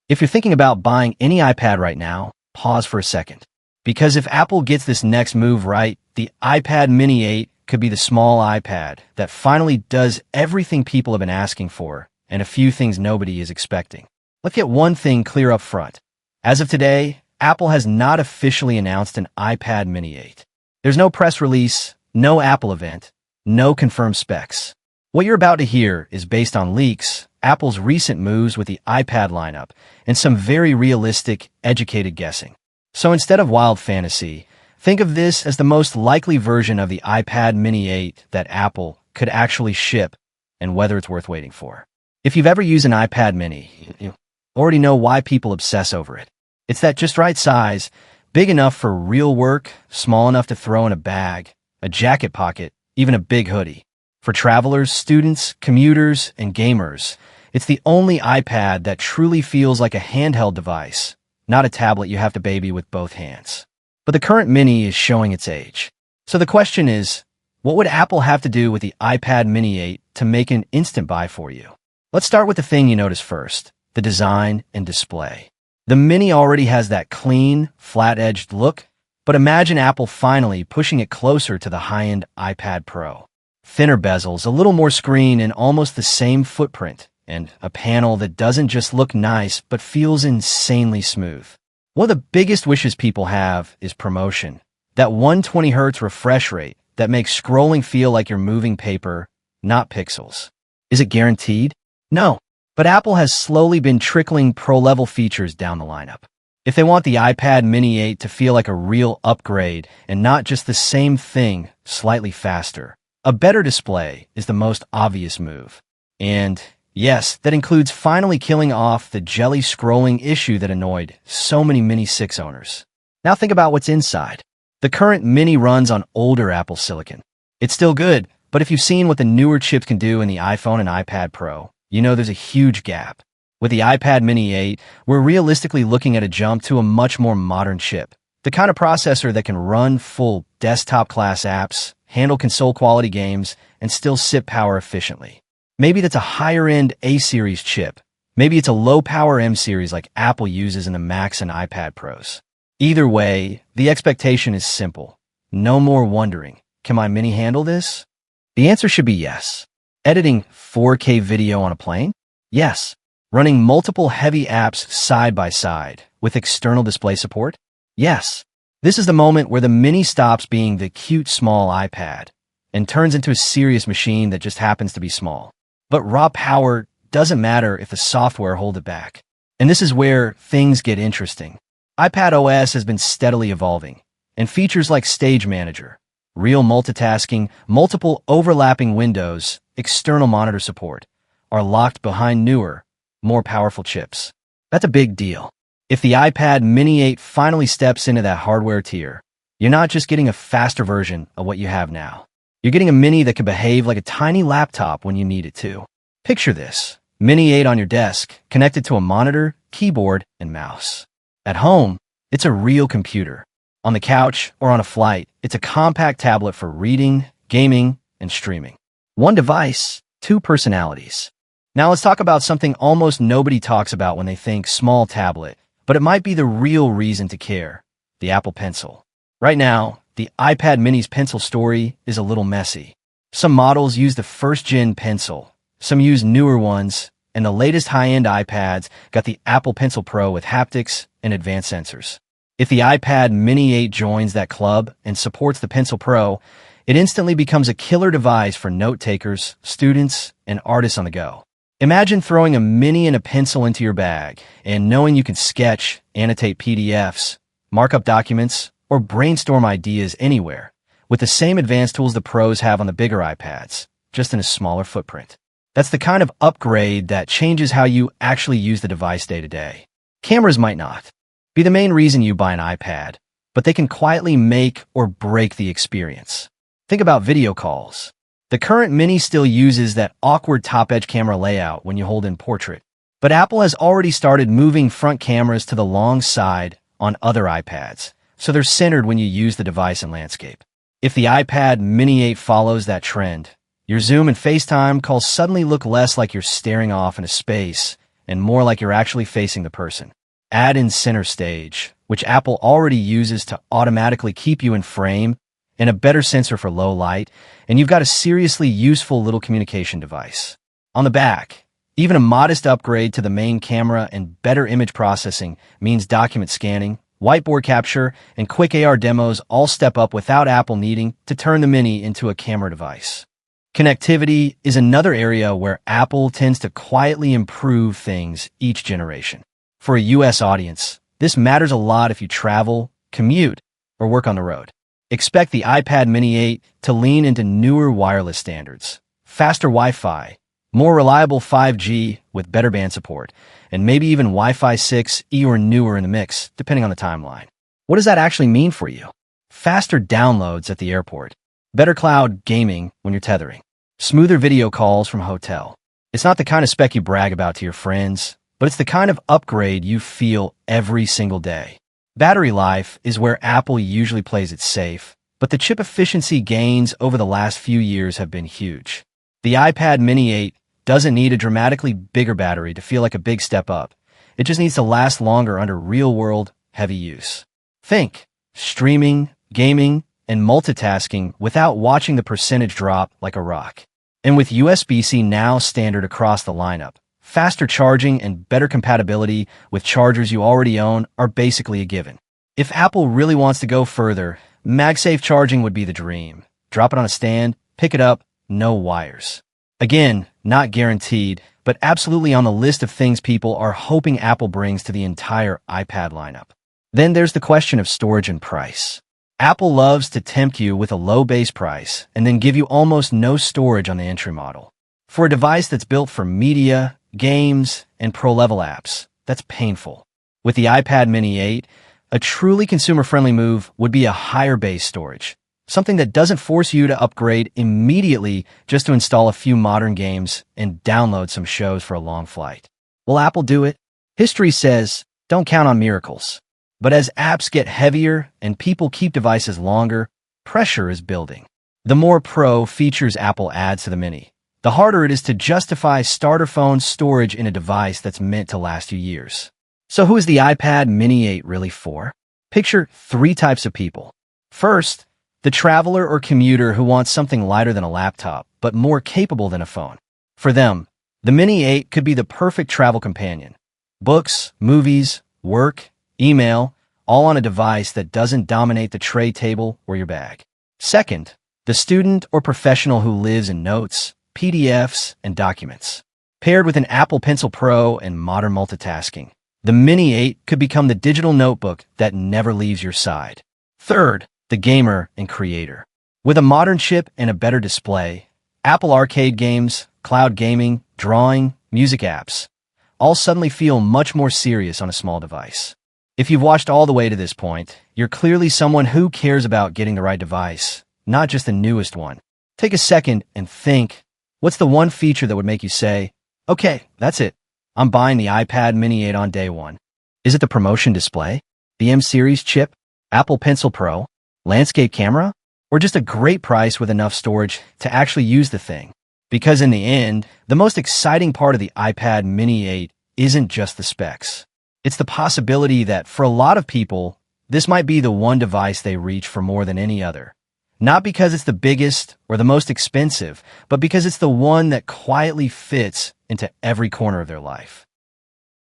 If you're thinking about buying any iPad right now, pause for a second. Because if Apple gets this next move right, the iPad Mini 8 could be the small iPad that finally does everything people have been asking for and a few things nobody is expecting. Let's get one thing clear up front. As of today, Apple has not officially announced an iPad Mini 8. There's no press release, no Apple event, no confirmed specs. What you're about to hear is based on leaks, Apple's recent moves with the iPad lineup, and some very realistic, educated guessing. So instead of wild fantasy, think of this as the most likely version of the iPad Mini 8 that Apple could actually ship and whether it's worth waiting for. If you've ever used an iPad Mini, you already know why people obsess over it. It's that just right size, big enough for real work, small enough to throw in a bag, a jacket pocket, even a big hoodie. For travelers, students, commuters, and gamers, it's the only iPad that truly feels like a handheld device, not a tablet you have to baby with both hands. But the current Mini is showing its age. So the question is, what would Apple have to do with the iPad Mini 8 to make an instant buy for you? Let's start with the thing you notice first, the design and display. The Mini already has that clean, flat-edged look, but imagine Apple finally pushing it closer to the high-end iPad Pro. Thinner bezels, a little more screen, and almost the same footprint, and a panel that doesn't just look nice, but feels insanely smooth. One of the biggest wishes people have is promotion. That 120 Hz refresh rate that makes scrolling feel like you're moving paper, not pixels. Is it guaranteed? No. But Apple has slowly been trickling pro-level features down the lineup. If they want the iPad Mini 8 to feel like a real upgrade and not just the same thing, slightly faster, a better display is the most obvious move. And yes, that includes finally killing off the jelly scrolling issue that annoyed so many Mini 6 owners. Now think about what's inside. The current Mini runs on older Apple silicon. It's still good, but if you've seen what the newer chips can do in the iPhone and iPad Pro, you know there's a huge gap. With the iPad Mini 8, we're realistically looking at a jump to a much more modern chip. The kind of processor that can run full desktop-class apps, handle console-quality games, and still sip power efficiently. Maybe that's a higher-end A-series chip. Maybe it's a low-power M-series like Apple uses in the Macs and iPad Pros. Either way, the expectation is simple. No more wondering, can my Mini handle this? The answer should be yes. Editing 4K video on a plane? Yes. Running multiple heavy apps side by side with external display support? Yes. This is the moment where the Mini stops being the cute small iPad and turns into a serious machine that just happens to be small. But raw power doesn't matter if the software holds it back. And this is where things get interesting. iPad OS has been steadily evolving, and features like Stage Manager, real multitasking, multiple overlapping windows, external monitor support, are locked behind newer, more powerful chips. That's a big deal. If the iPad Mini 8 finally steps into that hardware tier, you're not just getting a faster version of what you have now. You're getting a Mini that can behave like a tiny laptop when you need it to. Picture this, Mini 8 on your desk, connected to a monitor, keyboard, and mouse. At home, it's a real computer. On the couch or on a flight, it's a compact tablet for reading, gaming, and streaming. One device, two personalities. Now let's talk about something almost nobody talks about when they think small tablet, but it might be the real reason to care, the Apple Pencil. Right now, the iPad Mini's pencil story is a little messy. Some models use the first-gen pencil, some use newer ones, and the latest high-end iPads got the Apple Pencil Pro with haptics and advanced sensors. If the iPad Mini 8 joins that club and supports the Pencil Pro, it instantly becomes a killer device for note-takers, students, and artists on the go. Imagine throwing a Mini and a pencil into your bag and knowing you can sketch, annotate PDFs, mark up documents, or brainstorm ideas anywhere with the same advanced tools the pros have on the bigger iPads, just in a smaller footprint. That's the kind of upgrade that changes how you actually use the device day to day. Cameras might not be the main reason you buy an iPad, but they can quietly make or break the experience. Think about video calls. The current Mini still uses that awkward top-edge camera layout when you hold in portrait, but Apple has already started moving front cameras to the long side on other iPads, so they're centered when you use the device in landscape. If the iPad Mini 8 follows that trend, your Zoom and FaceTime calls suddenly look less like you're staring off into space and more like you're actually facing the person. Add in center stage, which Apple already uses to automatically keep you in frame, and a better sensor for low light, and you've got a seriously useful little communication device. On the back, even a modest upgrade to the main camera and better image processing means document scanning, whiteboard capture, and quick AR demos all step up without Apple needing to turn the Mini into a camera device. Connectivity is another area where Apple tends to quietly improve things each generation. For a US audience, this matters a lot if you travel, commute, or work on the road. Expect the iPad Mini 8 to lean into newer wireless standards, faster Wi-Fi, more reliable 5G with better band support, and maybe even Wi-Fi 6E or newer in the mix, depending on the timeline. What does that actually mean for you? Faster downloads at the airport, better cloud gaming when you're tethering, smoother video calls from a hotel. It's not the kind of spec you brag about to your friends, but it's the kind of upgrade you feel every single day. Battery life is where Apple usually plays it safe, but the chip efficiency gains over the last few years have been huge. The iPad Mini 8 doesn't need a dramatically bigger battery to feel like a big step up. It just needs to last longer under real-world, heavy use. Think streaming, gaming, and multitasking without watching the percentage drop like a rock. And with USB-C now standard across the lineup, faster charging and better compatibility with chargers you already own are basically a given. If Apple really wants to go further, MagSafe charging would be the dream. Drop it on a stand, pick it up, no wires. Again, not guaranteed, but absolutely on the list of things people are hoping Apple brings to the entire iPad lineup. Then there's the question of storage and price. Apple loves to tempt you with a low base price and then give you almost no storage on the entry model. For a device that's built for media, games, and pro-level apps, that's painful. With the iPad Mini 8, a truly consumer-friendly move would be a higher base storage, something that doesn't force you to upgrade immediately just to install a few modern games and download some shows for a long flight. Will Apple do it? History says, don't count on miracles. But as apps get heavier and people keep devices longer, pressure is building. The more pro features Apple adds to the Mini, the harder it is to justify starter phone storage in a device that's meant to last you years. So who is the iPad Mini 8 really for? Picture 3 types of people. First, the traveler or commuter who wants something lighter than a laptop, but more capable than a phone. For them, the Mini 8 could be the perfect travel companion. Books, movies, work, email, all on a device that doesn't dominate the tray table or your bag. Second, the student or professional who lives in notes, PDFs, and documents. Paired with an Apple Pencil Pro and modern multitasking, the Mini 8 could become the digital notebook that never leaves your side. Third, the gamer and creator. With a modern chip and a better display, Apple Arcade games, cloud gaming, drawing, music apps all suddenly feel much more serious on a small device. If you've watched all the way to this point, you're clearly someone who cares about getting the right device, not just the newest one. Take a second and think, what's the one feature that would make you say, okay, that's it. I'm buying the iPad Mini 8 on day one. Is it the promotion display, the M-Series chip, Apple Pencil Pro, landscape camera, or just a great price with enough storage to actually use the thing? Because in the end, the most exciting part of the iPad Mini 8 isn't just the specs. It's the possibility that for a lot of people, this might be the one device they reach for more than any other. Not because it's the biggest or the most expensive, but because it's the one that quietly fits into every corner of their life.